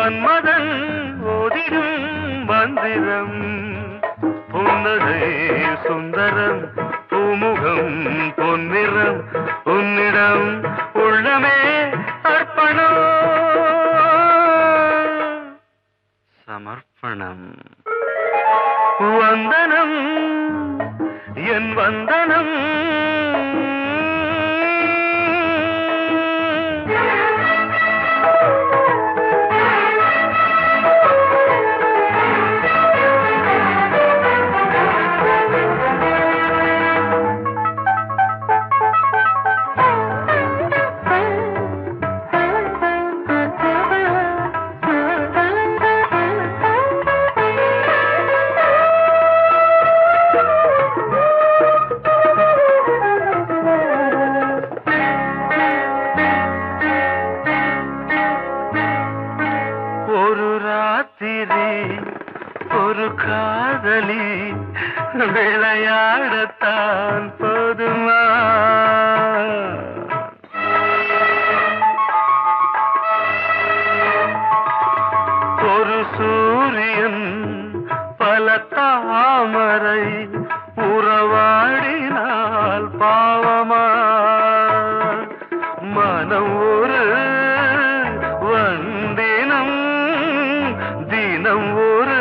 மன்மதன் ஓதிடும் மந்திரம் புன்னகை சுந்தரம் பூமுகம் பொன்னிறம் உன்னிடம் உள்ளமே அர்ப்பணம் சமர்ப்பணம் வந்தனம் என் வந்தனம் ஒரு காதலி விளையாடத்தான் போதுமா ஒரு சூரியன் பல தாமரை உறவாடினால் பாவமா மனம் ஒரு வந்தினம் தினம் ஒரு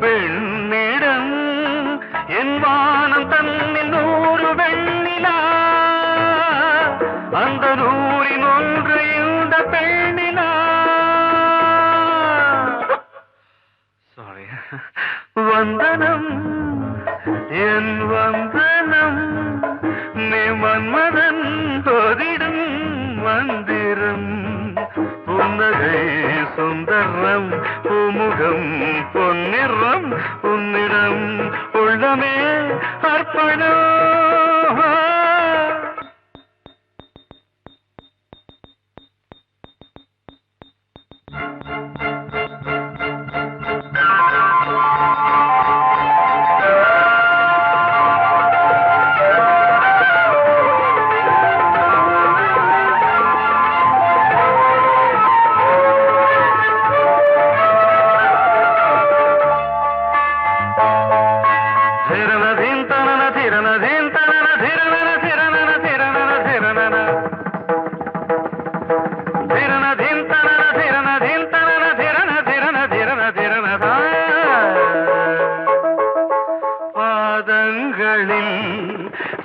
பெண்ணிடம் என் வானம் தன்னில் 100 வெண்ணிலா அந்த 100இன் ஒன்று இந்த பெண்ணிலா சாரி வந்தனம் என் வந்தனம் நீ மன்மதன் ஓதிடும் மந்திரம் புன்னகை சுந்தரம் பூமுகம் பொன்னிறம் உன்னிடம் உள்ளமே அர்ப்பணம்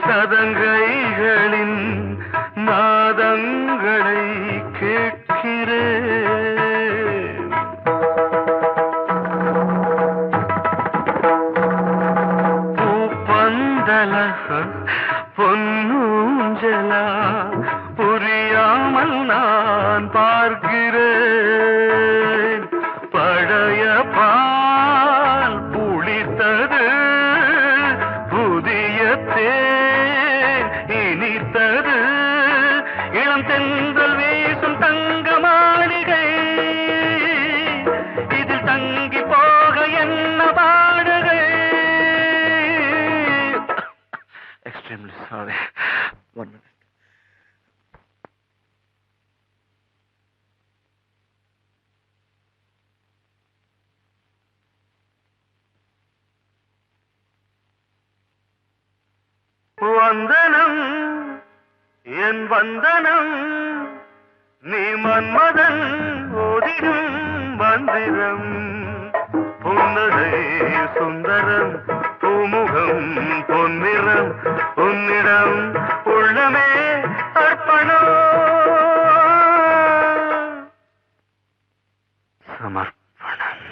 சதங்கைகளின் நாதங்களை கேட்கிறேன் பூப்பந்தல பொன்னூஞ்சல புரியாமல் நான் பார்க்கிறேன் பழைய பால் புளித்தது புதிய இனித்தது இளம் தென்றல் வீசும் தங்க மாளிகை இதில் தங்கி போக என்ன பாடுகை எக்ஸ்ட்ரீம்லி சாரி 1 minute வந்தனம் என் வந்தனம் நீ மன்மதன் ஓதிடும் மந்திரம் புன்னகை சுந்தரம் பூமுகம் பொன்னிறம் உன்னிடம் உள்ளமே அர்ப்பணம் சமர்ப்பணம்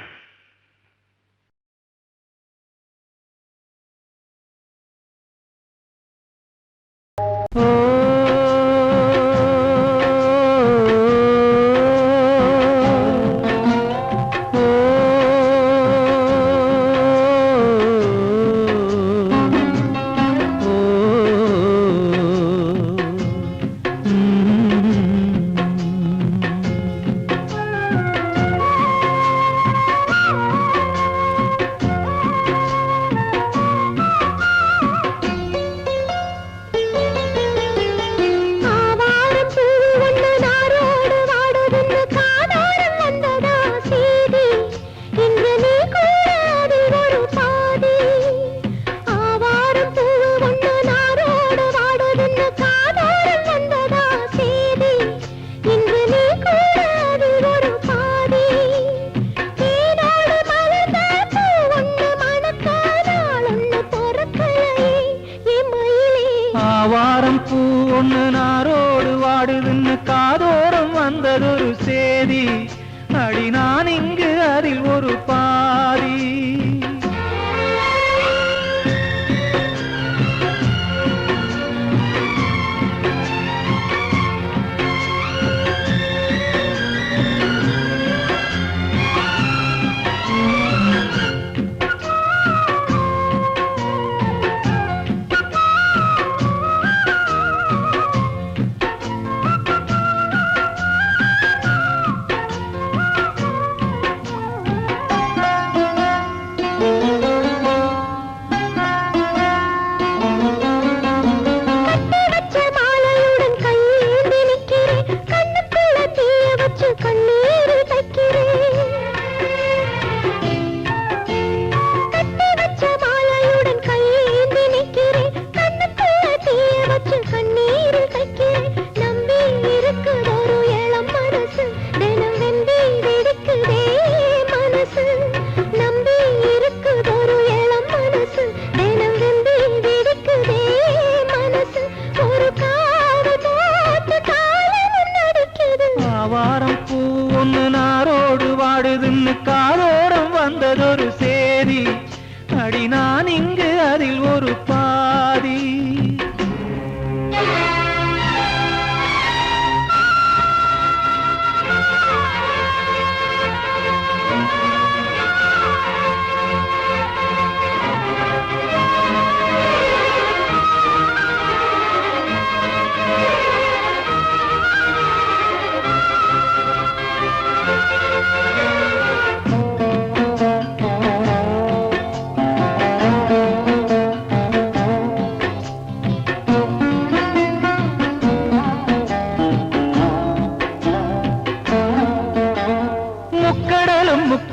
அடி நான் இங்கு அதில் ஒரு பாதி.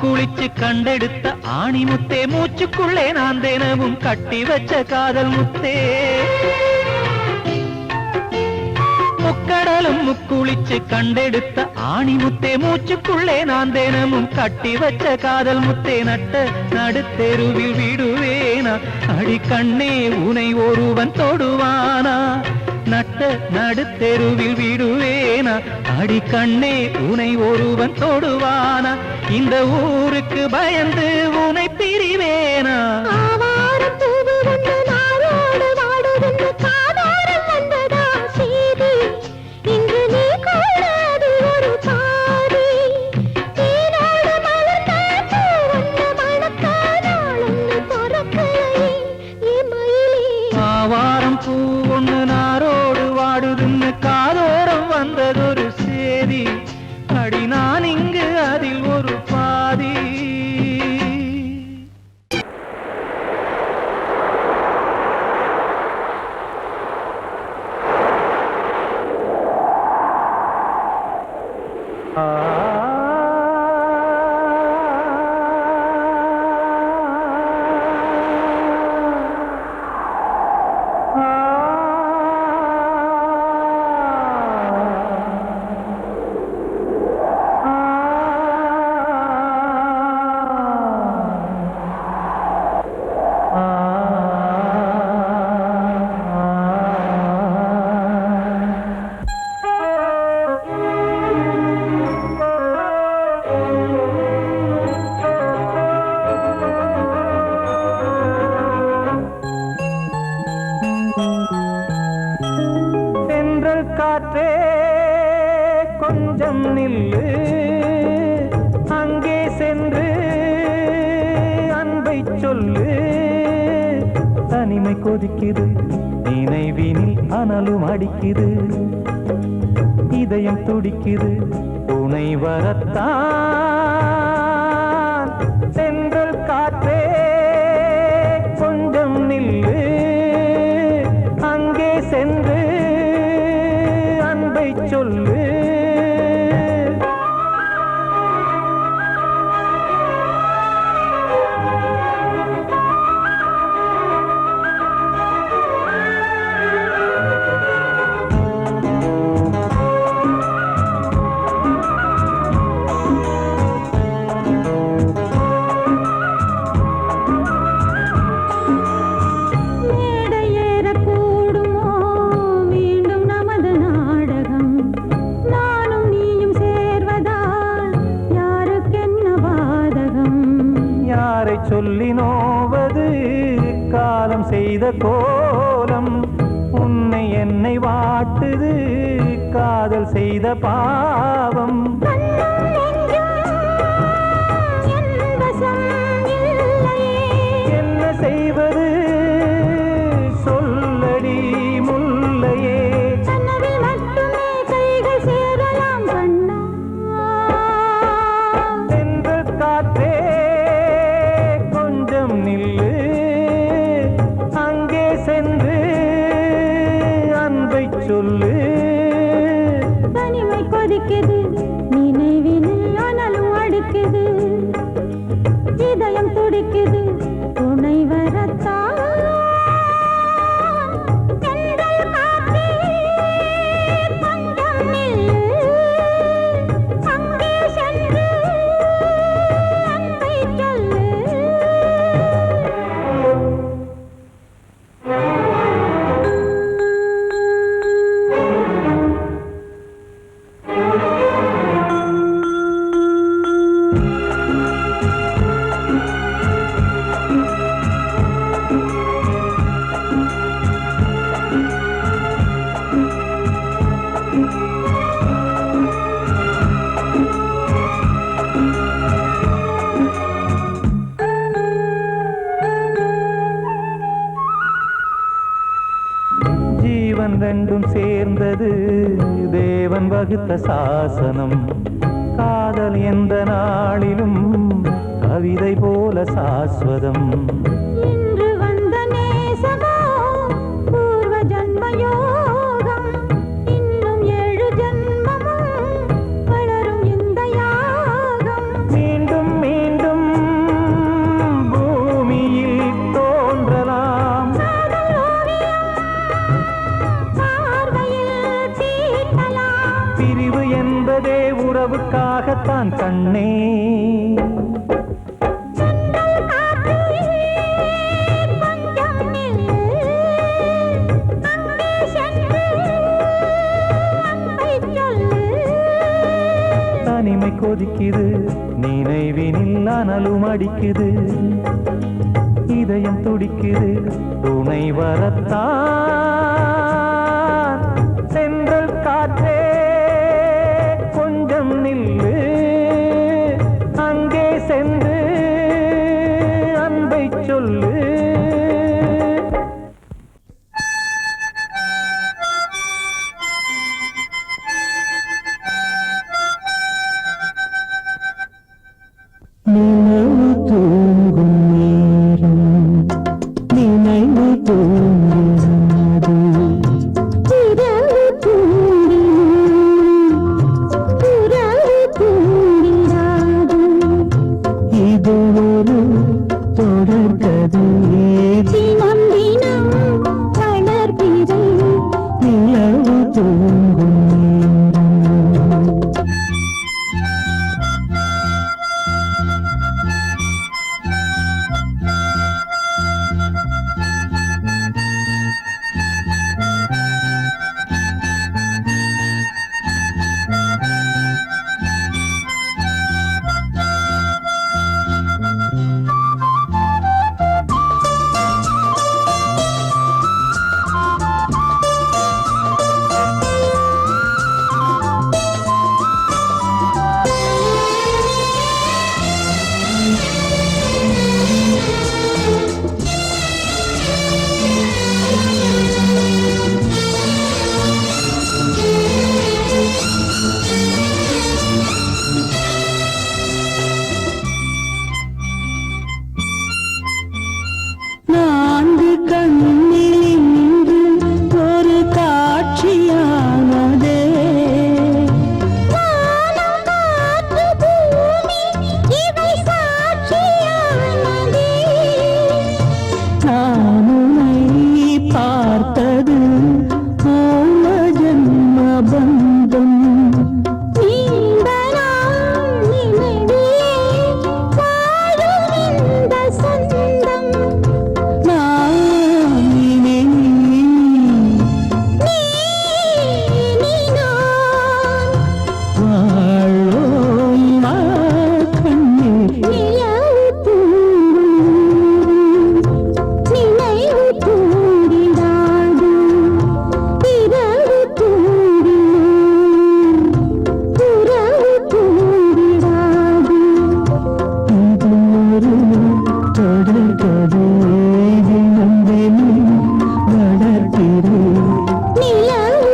குளிச்சு கண்டெடுத்த ஆணி முத்தே, மூச்சுக்குள்ளே நான் தினமும் கட்டி வச்ச காதல் முத்தே. முக்கடலும் முக்குளிச்சு கண்டெடுத்த ஆணி முத்தே, மூச்சுக்குள்ளே நான் தினமும் கட்டி வச்ச காதல் முத்தே. நட்ட நடுத்தெருவில் விடுவேனா அடி கண்ணே உனை ஒருவன் தொடுவானா? நட்ட நடுத்தெருவில் விடுவேனா அடி கண்ணே உனை ஒருவன் தொடுவானா? இந்த ஊருக்கு பயந்து உனை பிரிவேனா? ஆவாரம் பூ ஒண்ணு நாரோடு வாடுதுன்னு காதோரம் வந்ததொரு சேதி, அடி நான் இங்கு அதில் ஒரு பாதி. காற்றே கொஞ்சம் நில்லு, அங்கே சென்று அன்பை சொல்லு. தனிமை கொதிக்குது, நினைவினில் அனலும் அடிக்குது, இதயம் துடிக்குது துணை வரத்தான். சென்றல் காற்றே கொஞ்சம் நில்லு, அங்கே சென்று சொல்லு. சொல்லி நோவது காலம் செய்த கோலம், உன்னை என்னை வாட்டுது காதல் செய்த பாவம். என்ன செய்வது சொல்லடி முல்லையே? சென்று காற்றே நில்லு, அங்கே சென்று அன்பை சொல்லு. தனிமை கொதிக்குது, நினைவினில் அனலும் அடிக்குது, இதயம் துடிக்குது துணை வரத்தான். ரெண்டும் சேர்ந்தது தேவன் வகுத்த சாசனம். காதல் எந்த நாளிலும் கவிதை போல சாஸ்வதம். இன்று வந்த நேசமோ பூர்வ ஜன்ம யோகம். இன்னும் 7 ஜன்மமும் வளரும் இந்த யாகம். மீண்டும் மீண்டும் பூமியில் தோன்றலாம். காதல் ஓவியம் பார்வையில் தீட்டலாம். பிரிவு என்பதே உறவுக்காகத்தான் கண்ணே. தனிமை கொதிக்குது, நினைவினில் அனலும் அடிக்குது, இதயம் துடிக்குது துணை வரத்தான். சென்றல் காற்றே கொஞ்சம் நில்லு, அங்கே சென்று அன்பை சொல்லு. நினைவு தூங்கும் நேரம் நினைவு தூங்காது. இரவு தூங்கினான் உறவு தூங்கினாது. இது ஒரு தொடர்கதை. தினம் தினம் வளர்பிறை நிலவு தூங்கும் நேரம். நான்கு கண்ணில் இன்று ஒரு காட்சியானதே. வானம் காற்று பூமி இவை சாட்சியானதே. நான் உன்னை பார்த்தது பூர்வ ஜன்ம பந்தம். நீண்ட நாள் நினைவே வாழும் இந்த சொந்தம். நான் நீ நான் வாழோம் கண்ணீர். நிலவு தூங்கும் நினைவு தூங்கிடாது. இரவு தூங்கினான் உறவு தூங்கிடாது. இது ஒரு தொடர்கதை. தினம் தினம் வளர்க்கிறேன். நிலவு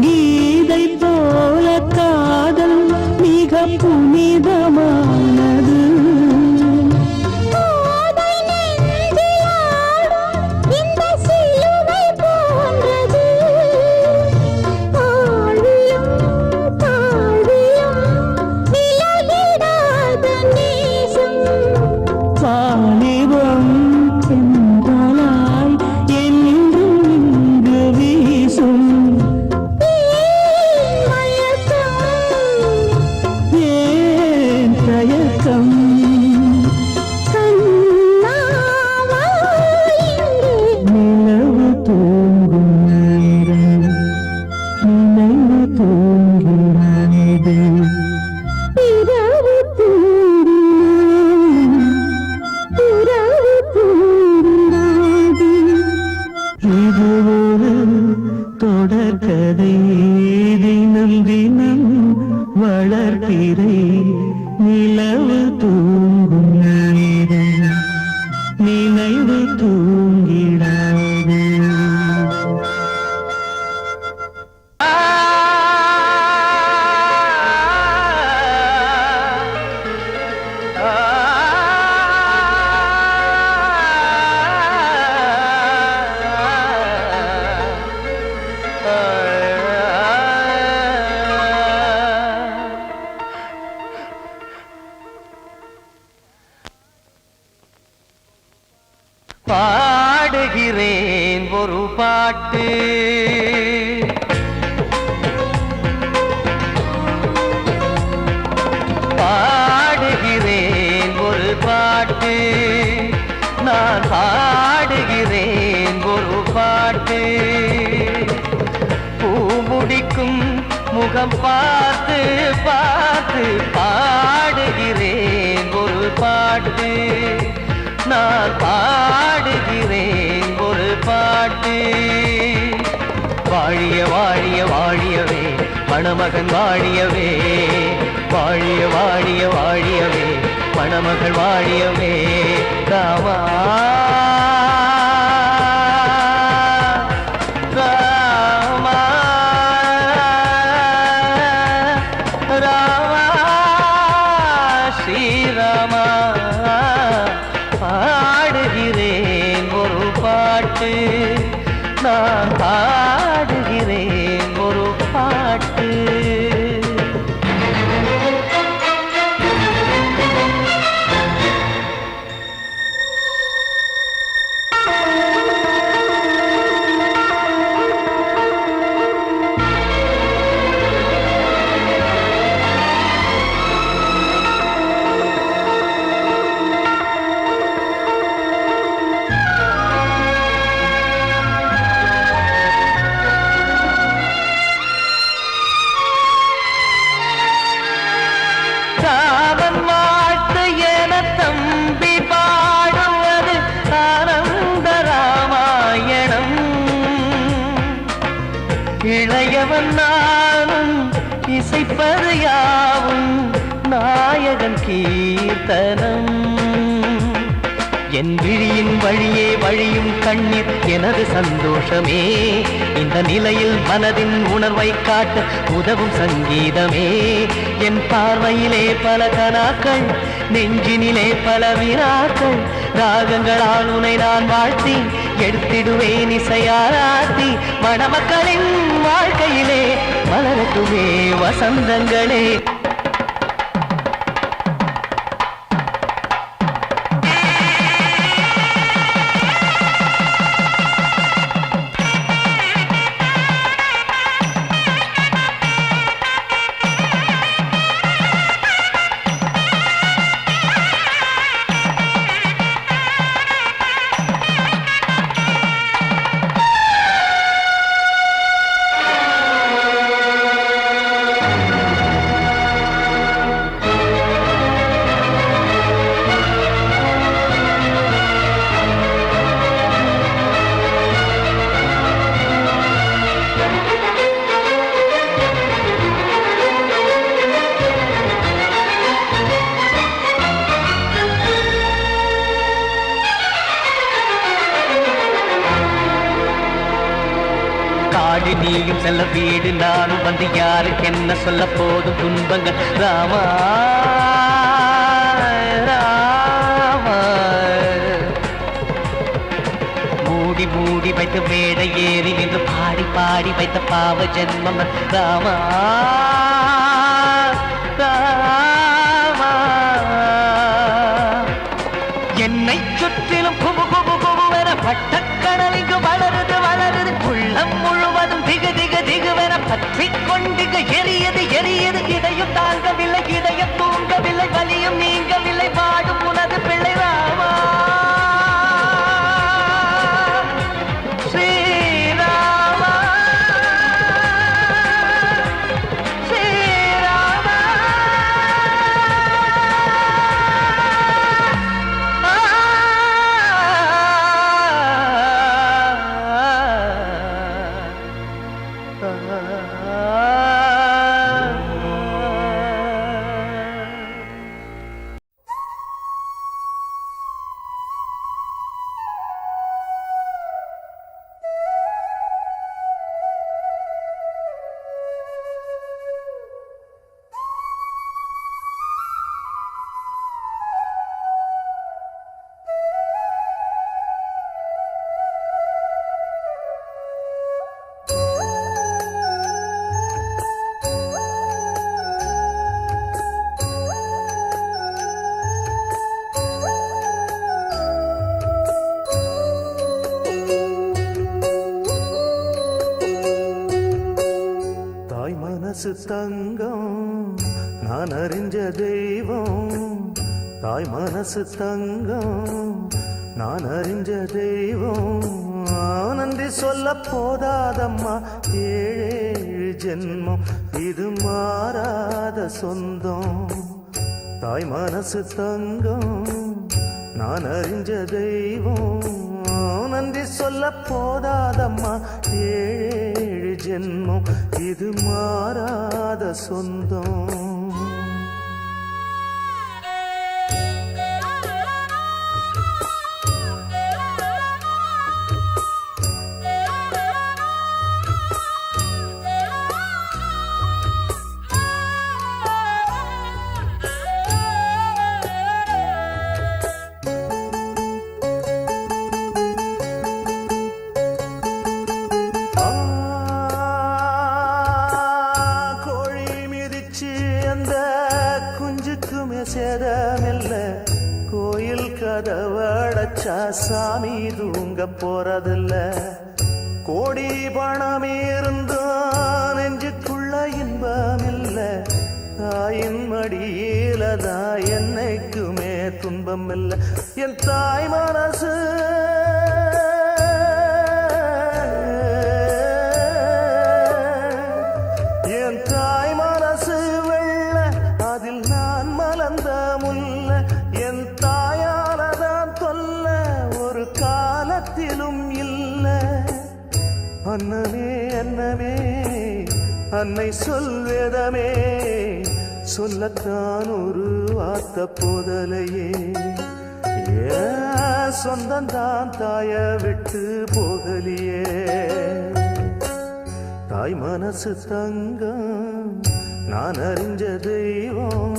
கீதை போல காதல் மிக புனிதமானது. கோதை நெஞ்சில் ஆடும் இந்த சிலுவை போன்றது. ஆழியும் தாழ்வியும் விலகிடாத நேசம். வாலிபம் சென்றலாய் என்றும் இங்கு வீசும். மயக்கம் தொடர்கதை தினம் தினம் வளர்பிறை நிலவு தூங்கும் நேரம் நினைவு தூங்கிடாது. பாடுகிறேன் ஒரு பாட்டு, பாடுகிறேன் ஒரு பாட்டு, நான் பாடுகிறேன் ஒரு பாட்டு. பூ முடிக்கும் முகம் பார்த்து பார்த்து பாடுகிறேன் ஒரு பாட்டு, நான் பாடுகிறேன் ஒரு பாட்டு. வாழிய வாழிய வாழியவே மணமகன் வாழியவே, வாழிய வாழிய வாழியவே மணமகள் வாழியவே. ராமா ராமா ராமா ஸ்ரீராமா. பாடுகிறேன் ஒரு பாட்டு, நான் பாடுகிறேன் ஒரு பாட்டு. ராமன் வாழ்த்து என தம்பி பாடுவது ஆனந்த ராமாயணம். இளையவன் நானும் இசைப்பது யாவும் நாயகன் கீர்த்தனம். என் விழியின் வழியே வழியும் கண்ணீர் எனது சந்தோஷமே. இந்த நிலையில் மனதின் உணர்வை காட்ட உதவும் சங்கீதமே. என் பார்வையிலே பல கனாக்கள், நெஞ்சினிலே பல வினாக்கள். ராகங்களால் உனை நான் வாழ்த்தி எடுத்திடுவேன் இசையாராத்தி. மணமக்களின் வாழ்க்கையிலே மலரட்டுமே வசந்தங்களே. காடு நீயும் செல்ல வீடு நானும் வந்து யாருக்கு என்ன சொல்ல போதும் துன்பங்கள். ராமா ராமா மூடி மூடி வைத்து மேடை ஏறி நின்று பாடி பாடி வைத்த பாவ ஜென்மம். ராமா ராமா என்னை சுற்றிலும் குபு குபு குபுவென பட்டக்கடல் இங்கு வளருது வளருது. உள்ளம் முழுவதும் திகு திகு திகுவென பற்றி கொண்டிக எரியது எரியது. இதையும் தாங்கவில்லை இதயம் தூங்கவில்லை வலியும் நீங்கவில்லை வாடும் உனது பிள்ளை. ராமா ஸ்ரீராமா ஸ்ரீராமா. மனசு தங்கம் நான் அறிஞ்ச தெய்வம் தாய் மனசு தங்கம் நான் அறிஞ்ச தெய்வம் நன்றி சொல்ல போதாதம்மா ஏழு ஜென்மம் இது மாறாத சொந்தம் தாய் மனசு தங்கம் நான் அறிஞ்ச தெய்வம் நன்றி சொல்ல போதாதம்மா ஏழு ஜென்மம் இது மாறாத சொந்தம் சேதமில்ல கோயில் கதவடைச்சா சாமி தூங்க போறதில்ல கோடி பணம் இருந்தும் நெஞ்சுக்குள்ள இன்பமில்ல தாயின் மடியில தான் என்னைக்குமே துன்பம் இல்லை என் தாய் மனசு என் தாய் மனசு வெள்ள அதில் நான் மலர்ந்த முல்ல என் தாயாலதான் தொல்ல ஒரு காலத்திலும் இல்ல அன்னமே அன்னமே அன்னை சொல்வேதமே சொல்லத்தான் ஒரு வார்த்தை போதலையே ஏன் சொந்தந்தான் தாய விட்டு போகலியே தாய் மனசு தங்கம் நான் அறிஞ்ச தெய்வம்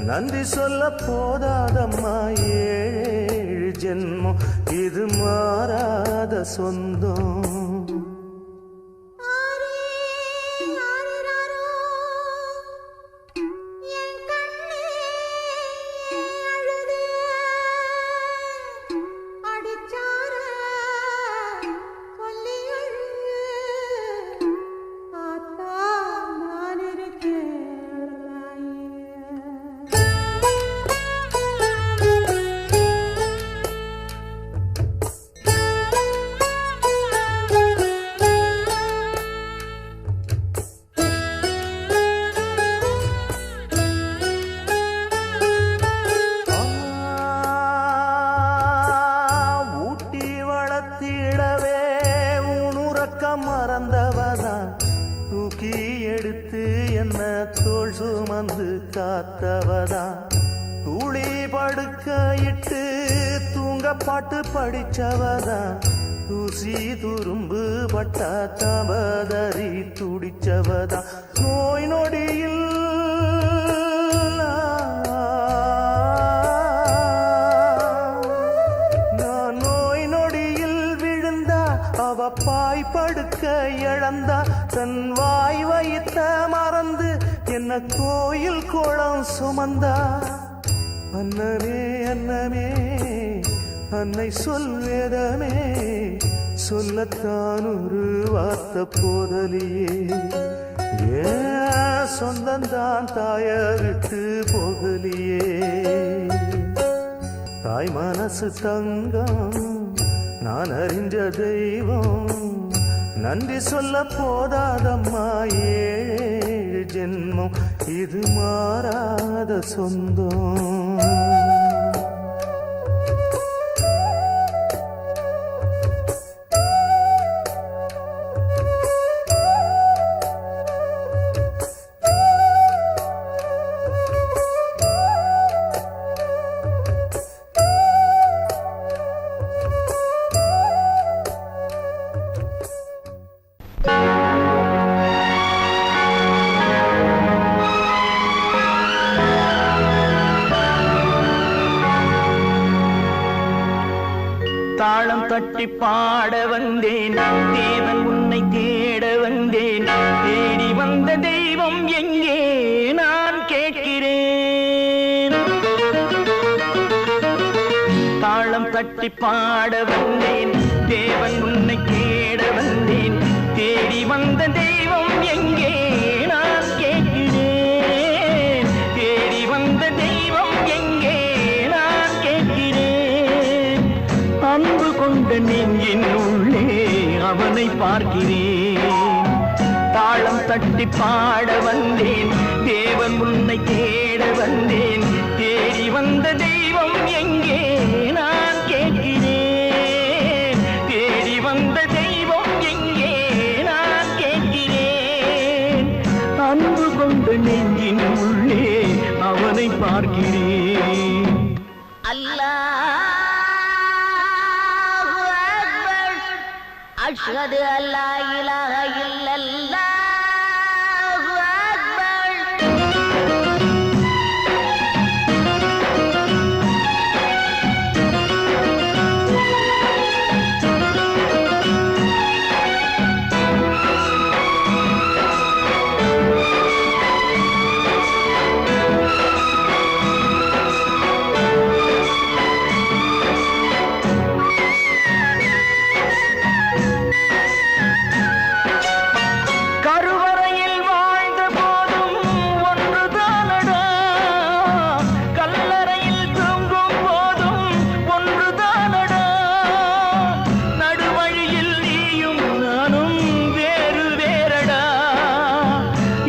நன்றி சொல்ல போதாதம்மா ஏழு ஜென்மம் இது மாறாத சொந்தம் மறந்தவதான் தூக்கி எடுத்து என்ன தோள் சுமந்து காத்தவதான் தூளி படுக்க இட்டு தூங்க பாட்டு படிச்சவதான் தூசி துரும்பு பட்டா தபதறி துடிச்சவதான் நோய் நொடியில் அவ பாய் படுக்க இழந்தா தன் வாய் வைத்த மறந்து என்ன கோயில் கோலம் சுமந்தா அன்னமே அன்னமே அன்னை சொல்வேதமே சொல்லத்தான் ஒரு வார்த்தை போதலியே ஏன் சொந்தந்தான் தாய விட்டு போகலியே தாய் மனசு தங்கம் நான் அறிஞ்ச தெய்வம் நன்றி சொல்ல போதாதம்மா ஏழு ஜென்மம் இது மாறாத. சொந்தம். தட்டி பாட வந்தேன் தேவன் உன்னை தேட வந்தேன் தேடி வந்த தெய்வம் எங்கே நான் கேட்கிறேன் தாளம் தட்டி பாட வந்தேன் தேவன் உன்னை தேட வந்தேன் தேடி வந்த தெய்வம் எங்கே நான் கேட்கிறேன் தேடி வந்த தெய்வம் எங்கே நான் கேட்கிறேன் அன்பு கொண்ட நெஞ்சின் உள்ளே அவனை பார்க்கிறேன் தாளம் தட்டி பாட வந்தேன் தேவன் உன்னை தேட வந்தேன் தேடி வந்த தெய்வம் எங்கே நான் கேட்கிறேன் தேடி வந்த தெய்வம் எங்கே நான் கேட்கிறேன் அன்பு கொண்ட நெஞ்சின் உள்ளே அவனை பார்க்கிறேன் அல்லாஹு அக்பர் அஷ்ஹது அல்லா இலாஹ இல்லல்லாஹு அக்பர் கருவறையில் வாழ்ந்த போதும் ஒன்றுதானடா கல்லறையில் தூங்கும் போதும் ஒன்றுதானடா நடுவழியில் நீயும் நானும் வேறு வேறடா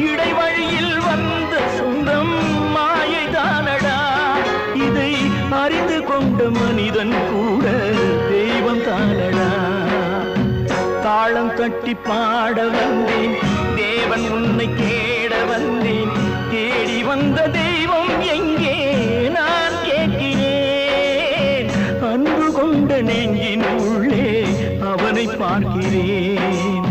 இடைவழியில் வந்த சொந்தம் மாயைதானடா இதை அறிந்து கொண்ட மனிதன் கூட தெய்வம் தானடா தாளம் தட்டி பாட வந்தேன் தேவன் உன்னை தேட வந்தேன் தேடி வந்த தெய்வம் எங்கே நான் கேட்கிறேன் அன்பு கொண்ட நெஞ்சின் உள்ளே அவனை பார்க்கிறேன்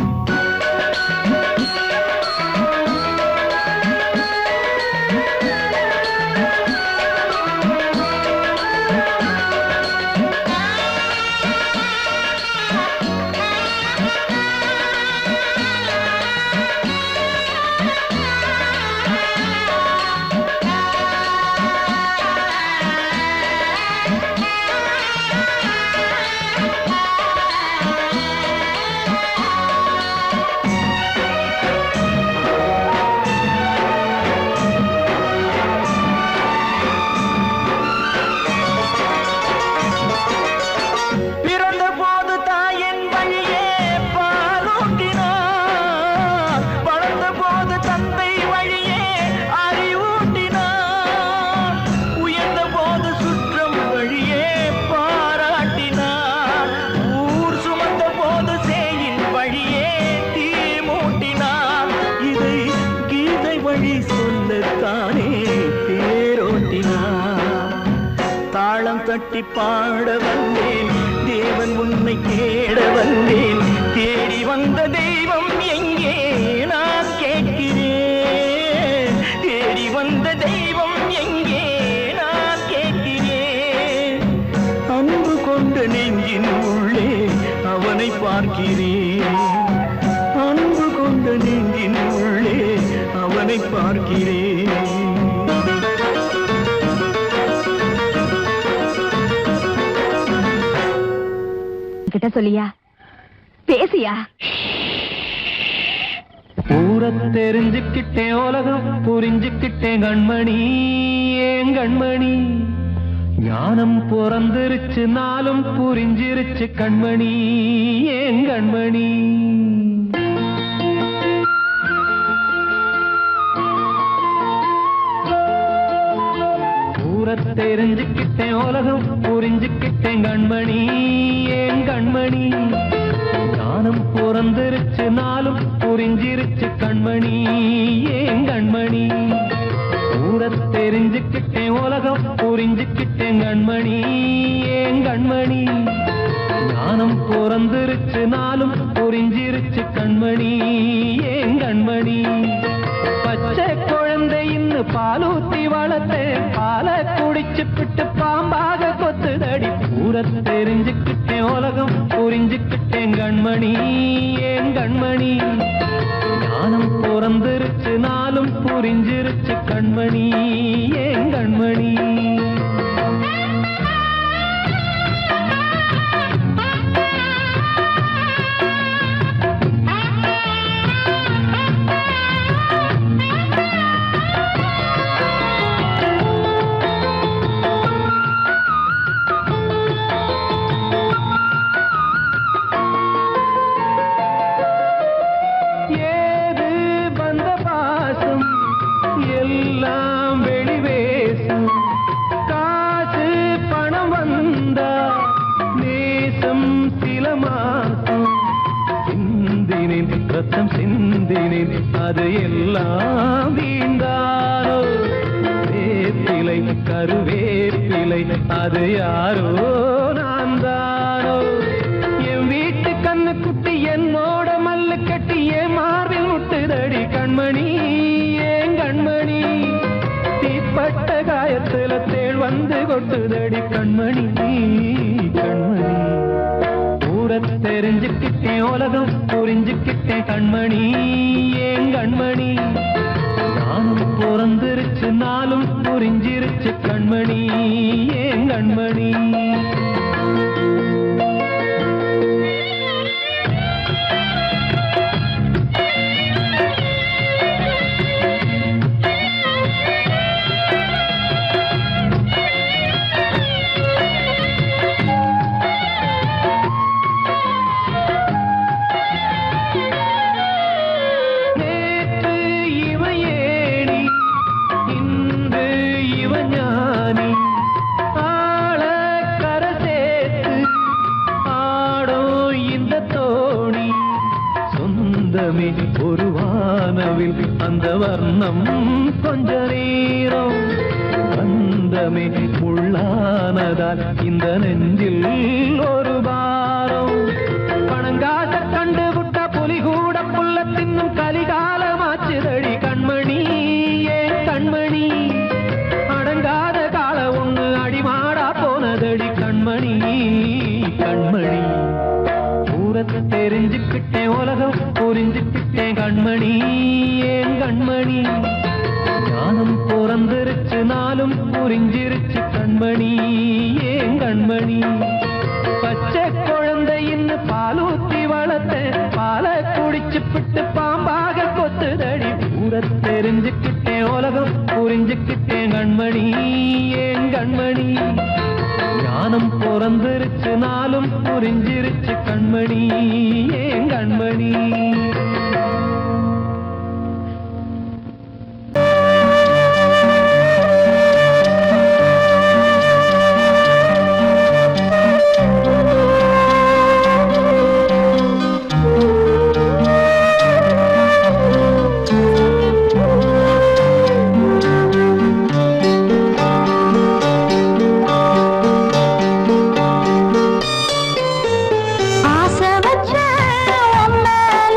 பிறந்த போது தாயின் வழியே பாலூட்டினார் வளர்ந்த போது தந்தை வழியே அறிவூட்டினார் உயர்ந்த போது சுற்றம் வழியே பாராட்டினார் ஊர் சுமந்த போது சேயின் வழியே தீ மூட்டினார் இதை கீதை வழி சொல்லத்தானே தேரோட்டினார் தாளம் தட்டி பாட வந்தேன் தேவன் உன்னை தேட வந்தேன் தேடி வந்த தெய்வம் எங்கே நான் கேட்கிறேன் தேடி வந்த தெய்வம் எங்கே நான் கேட்கிறேன் அன்பு கொண்ட நெஞ்சின் உள்ளே அவனை பார்க்கிறேன் அன்பு கொண்ட நெஞ்சின் உள்ளே அவனை பார்க்கிறேன் கிட்ட சொல்லியா பேசியா ஊரை தெரிஞ்சுக்கிட்டேன் உலகம் புரிஞ்சுக்கிட்டேன் கண்மணி ஏன் கண்மணி ஞானம் பிறந்திருச்சு நாளும் புரிஞ்சிருச்சு கண்மணி ஏன் கண்மணி ஊரை தெரிஞ்சுக்கிட்டேன் உலகம் புரிஞ்சுக்கிட்டேன் கண்மணி ஏன் கண்மணி ஞானம் பிறந்திருச்சு நாளும் புரிஞ்சிருச்சு கண்மணி ஏன் கண்மணி ஊரை தெரிஞ்சுக்கிட்டேன் உலகம் புரிஞ்சுக்கிட்டேன் கண்மணி ஏன் கண்மணி ஞானம் பிறந்திருச்சு நாளும் புரிஞ்சிருச்சு கண்மணி ஏன் கண்மணி பச்சை குழந்தை இன்னும் பாலூத்தி வளர்த்தேன் பாலை குடிச்சு பிட்டு பாம்பாக கொத்துதடி ஊரை தெரிஞ்சுக்கிட்டேன் புரிஞ்சுக்கிட்டேன் உலகம் புரிஞ்சுக்கிட்டேன் கண்மணி ஏன் கண்மணி ஞானம் பிறந்திருச்சு நாளும் புரிஞ்சிருச்சு கண்மணி ஏன் கண்மணி அது எல்லாம் வீண்டாரோ வேப்பிலை கருவேப்பிலை அது யாரோ நான் தானோ என் வீட்டு கண்ணு குட்டி என்னோட மல்லு கட்டி என் மார்பில் முட்டுதடி கண்மணி ஏன் கண்மணி தீப்பட்ட காயத்துல தேள் வந்து கொட்டுதடி கண்மணி கண்மணி தெரிஞ்சுக்கிட்டேன் உலகம் புரிஞ்சுக்கிட்டேன் கண்மணி ஏன் கண்மணி நானும் பிறந்திருச்சு நாளும் புரிஞ்சிருச்சு கண்மணி ஏன் கண்மணி ஒரு வானவில் அந்த வர்ணம் கொஞ்ச நேரம் பந்தமே உள்ளானதால் இந்த நெஞ்சில் ஒரு பாரம் பணங்காச கண்டு விட்ட புலி கூட புல்ல தின்னும் கலிகாலமாச்சுதடி கண்மணி ஏன் கண்மணி அடங்காத கால ஒண்ணு அடிமாடா போனதடி கண்மணி கண்மணி தெரிஞ்சுக்கிட்டேன் உலகம் புரிஞ்சுக்கிட்டேன் கண்மணி ஏன் கண்மணி ஞானம் பிறந்திருச்சு நாளும் புரிஞ்சிருச்சு கண்மணி ஏன் கண்மணி பச்சை குழந்தையின் பாலூத்தி வளர்த்த பாலை குடிச்சு பிட்டு பாம்பாக கொத்துதடி கூட தெரிஞ்சுக்கிட்டேன் உலகம் புரிஞ்சுக்கிட்டேன் கண்மணி ஏன் கண்மணி ஞானம் பிறந்திருச்சு நாளும் புரிஞ்சிருச்சு கண்மணி ஏன் கண்மணி ஆசை வச்ச உன் மேல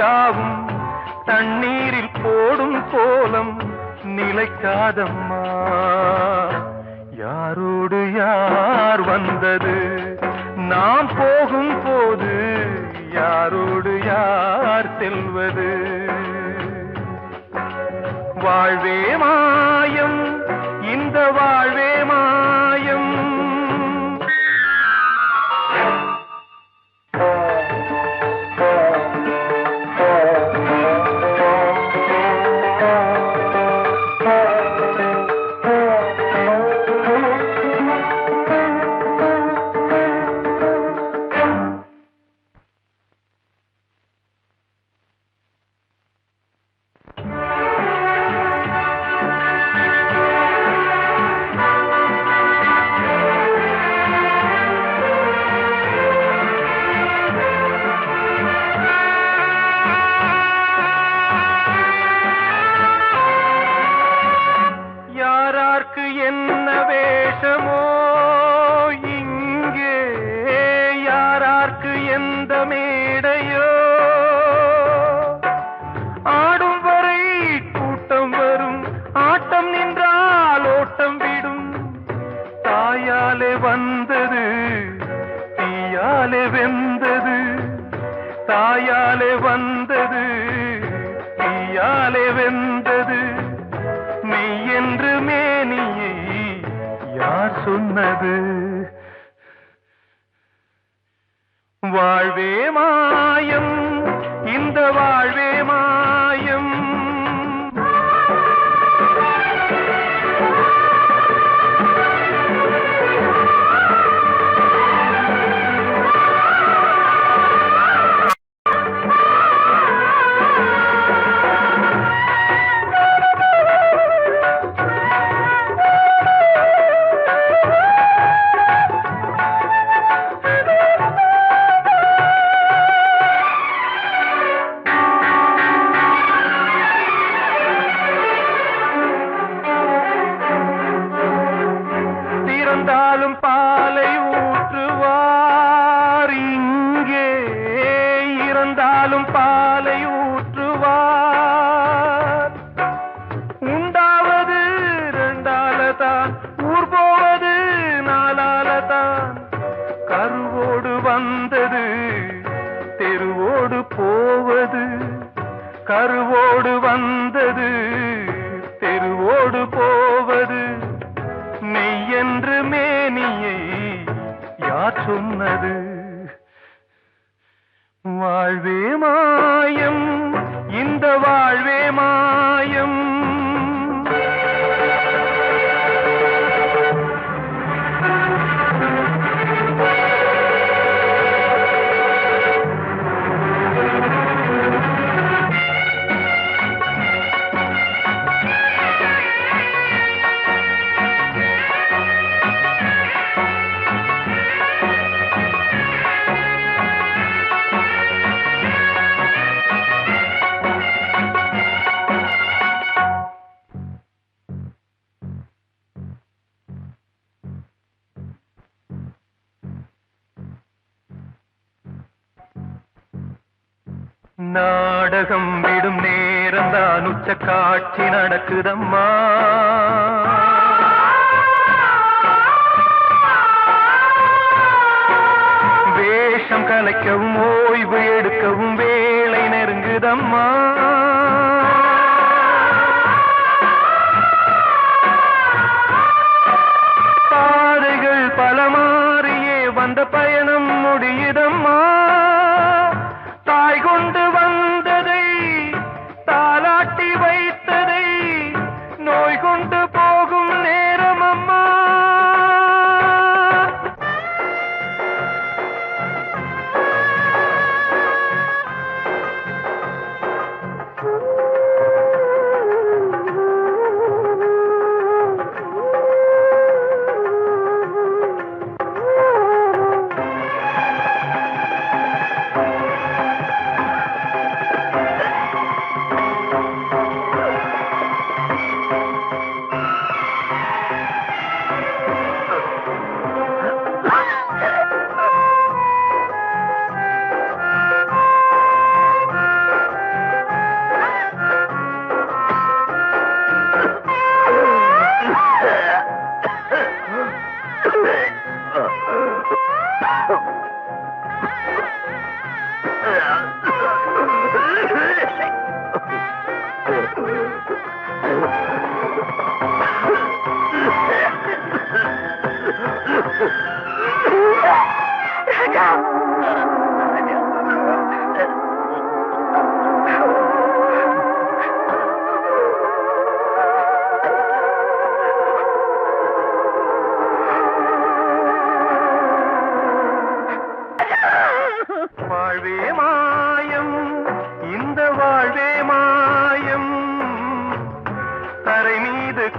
யாவும் தண்ணீரில் போடும் கோலம் நிலைக்காதம்மா. யாரோடு யார் வந்தது நாம் போகும் போது, யாரோடு யார் செல்வது? வாழ்வே மாயம், இந்த வாழ்வே மாயம். என்ன வேஷமோ இங்கே, யாரார்க்கு எந்த மேடையோ, ஆடும் வரை கூட்டம் வரும், ஆட்டம் நின்றால் ஓட்டம் விடும். தாயாலே வந்தது தீயாலே வெந்தது, தாயாலே வந்தது தீயாலே வெந்தது. மெய் என்று மேனியை யார் சொன்னது? வாழ்வே மாயம், இந்த வாழ்வே மாயம். இறந்தாலும் பாலை ஊற்றுவார் இங்கே, இறந்தாலும் பாலை ஊற்றுவார். உண்டாவது ரெண்டாலதான், ஊர் போவது நாலாலதான். கருவோடு வந்தது தெருவோடு போவது, கருவோடு வந்தது தெருவோடு போவது. மெய் என்று மேனியை யார் சொன்னது? வாழ்வே மாயம், இந்த வாழ்வே மாயம். நாடகம் விடும் நேரம்தான் உச்ச காட்சி நடக்குதம்மா. வேஷம் கலைக்கவும் ஓய்வு எடுக்கவும் வேளை நெருங்குதம்மா. பாதைகள் பல மாறியே வந்த பயணம் முடியுதம்மா. தாய் கொண்டு வந்ததை தாலாட்டி வைத்ததை நோய் கொண்டு போகும் நேரம் அம்மா.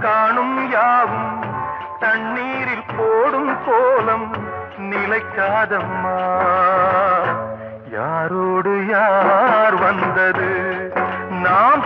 காணும் யாவும் தண்ணீரில் போடும் கோலம் நிலைக்காதம்மா. யாரோடு யார் வந்தது நாம்